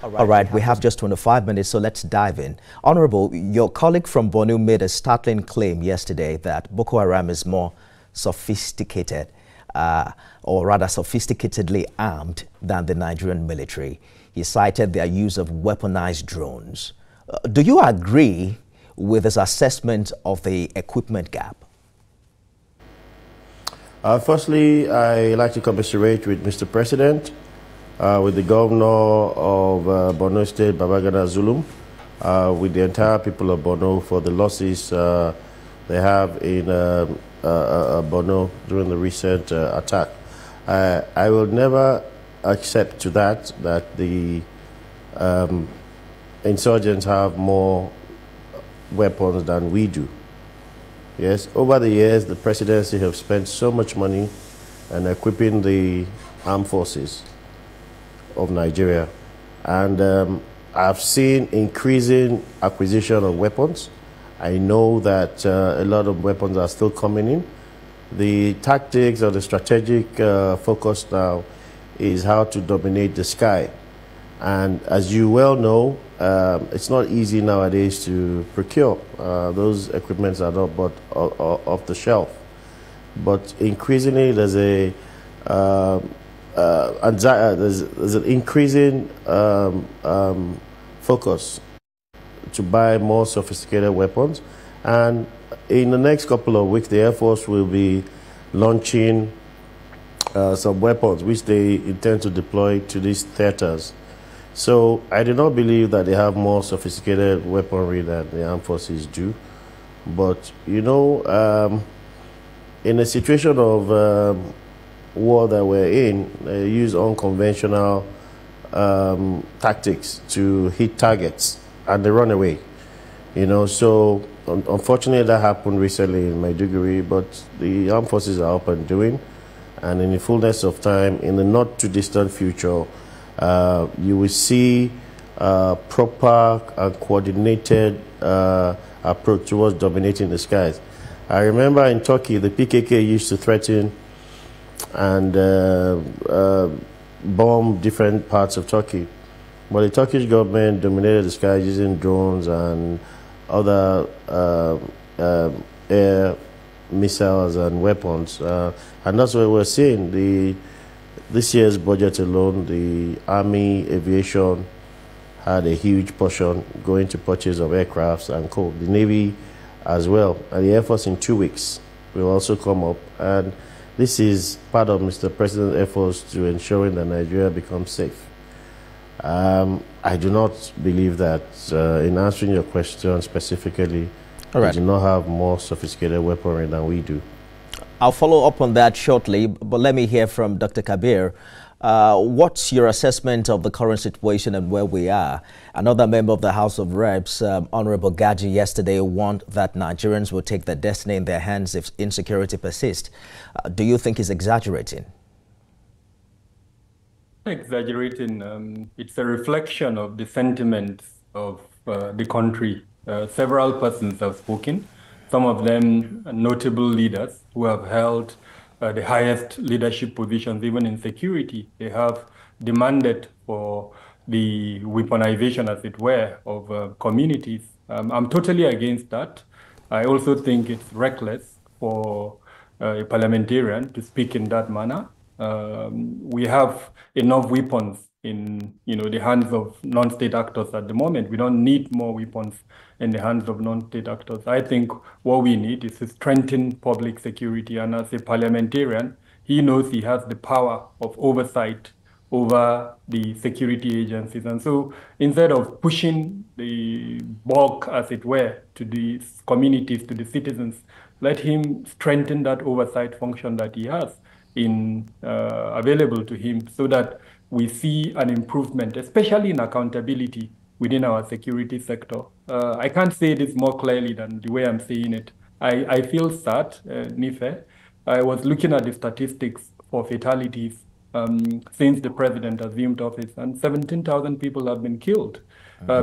All right, we have just 25 minutes, so let's dive in. Honorable, your colleague from Borno made a startling claim yesterday that Boko Haram is more sophisticated, or rather sophisticatedly armed than the Nigerian military. He cited their use of weaponized drones. Do you agree with his assessment of the equipment gap? Firstly, I like to commiserate with Mr. President, with the governor of Borno State, Babagana Zulum, with the entire people of Borno for the losses they have in Borno during the recent attack. I will never accept to that the insurgents have more weapons than we do. Yes, over the years, the presidency have spent so much money on equipping the armed forces of Nigeria, and I've seen increasing acquisition of weapons. I know that a lot of weapons are still coming in. The tactics or the strategic focus now is how to dominate the sky. And as you well know, it's not easy nowadays to procure. Those equipments are not bought off the shelf. But increasingly, there's an increasing focus to buy more sophisticated weapons. And in the next couple of weeks, the Air Force will be launching some weapons which they intend to deploy to these theaters. So I do not believe that they have more sophisticated weaponry than the armed forces do. But, you know, in a situation of war that we're in, they use unconventional tactics to hit targets, and they run away. You know, so unfortunately that happened recently in Maiduguri, but the armed forces are up and doing, and in the fullness of time, in the not too distant future, you will see proper and coordinated approach towards dominating the skies. I remember in Turkey, the PKK used to threaten and bomb different parts of Turkey. But the Turkish government dominated the skies using drones and other air missiles and weapons. And that's what we're seeing. This year's budget alone, the Army aviation had a huge portion going to purchase of aircrafts and coal. The Navy as well. And the Air Force in 2 weeks will also come up. And this is part of Mr. President's efforts to ensuring that Nigeria becomes safe. I do not believe that, in answering your question specifically, they do not have more sophisticated weaponry than we do. I'll follow up on that shortly, but let me hear from Dr. Kabir. What's your assessment of the current situation and where we are? Another member of the House of Reps, Honorable Gaji, yesterday warned that Nigerians will take their destiny in their hands if insecurity persists. Do you think he's exaggerating? Exaggerating. It's a reflection of the sentiments of the country. Several persons have spoken, some of them notable leaders who have held the highest leadership positions, even in security. They have demanded for the weaponization, as it were, of communities. I'm totally against that. I also think it's reckless for a parliamentarian to speak in that manner. We have enough weapons in the hands of non-state actors at the moment. We don't need more weapons in the hands of non-state actors. I think what we need is to strengthen public security, and as a parliamentarian, he knows he has the power of oversight over the security agencies. And so instead of pushing the bulk, as it were, to the communities, to the citizens, let him strengthen that oversight function that he has available to him, so that we see an improvement, especially in accountability within our security sector. I can't say this more clearly than the way I'm saying it. I feel sad, Nife. I was looking at the statistics for fatalities since the president assumed office, and 17,000 people have been killed.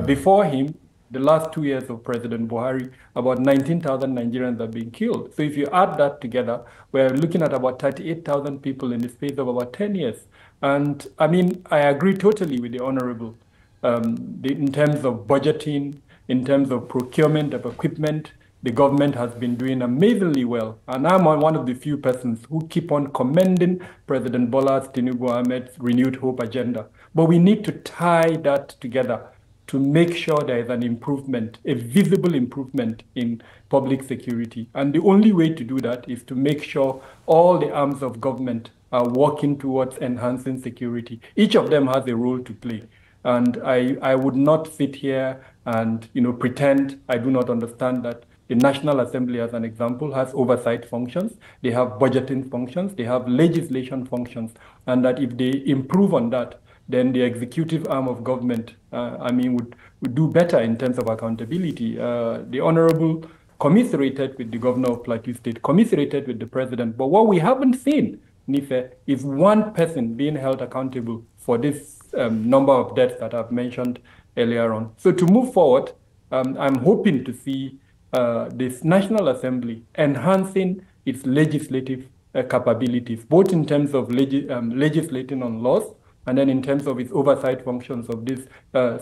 Before him, the last 2 years of President Buhari, about 19,000 Nigerians have been killed. So if you add that together, we're looking at about 38,000 people in the space of about 10 years. And I mean, I agree totally with the Honorable. In terms of budgeting, in terms of procurement of equipment, the government has been doing amazingly well. And I'm one of the few persons who keep on commending President Bola Tinubu Ahmed's renewed hope agenda. But we need to tie that together to make sure there is an improvement, a visible improvement in public security. And the only way to do that is to make sure all the arms of government are working towards enhancing security. Each of them has a role to play. And I would not sit here and pretend I do not understand that the National Assembly, as an example, has oversight functions, they have budgeting functions, they have legislation functions, and that if they improve on that, then the executive arm of government, would do better in terms of accountability. The Honorable commiserated with the Governor of Plateau State, commiserated with the President, but what we haven't seen, Nife, is one person being held accountable for this number of deaths that I've mentioned earlier on. So to move forward, I'm hoping to see this National Assembly enhancing its legislative capabilities, both in terms of legislating on laws and then in terms of its oversight functions of this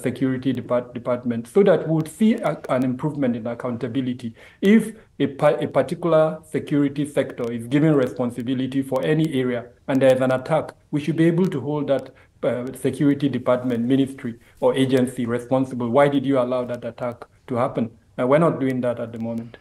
security department, so that we'll see an improvement in accountability. If a particular security sector is given responsibility for any area and there's an attack, we should be able to hold that security department, ministry, or agency responsible. Why did you allow that attack to happen? We're not doing that at the moment.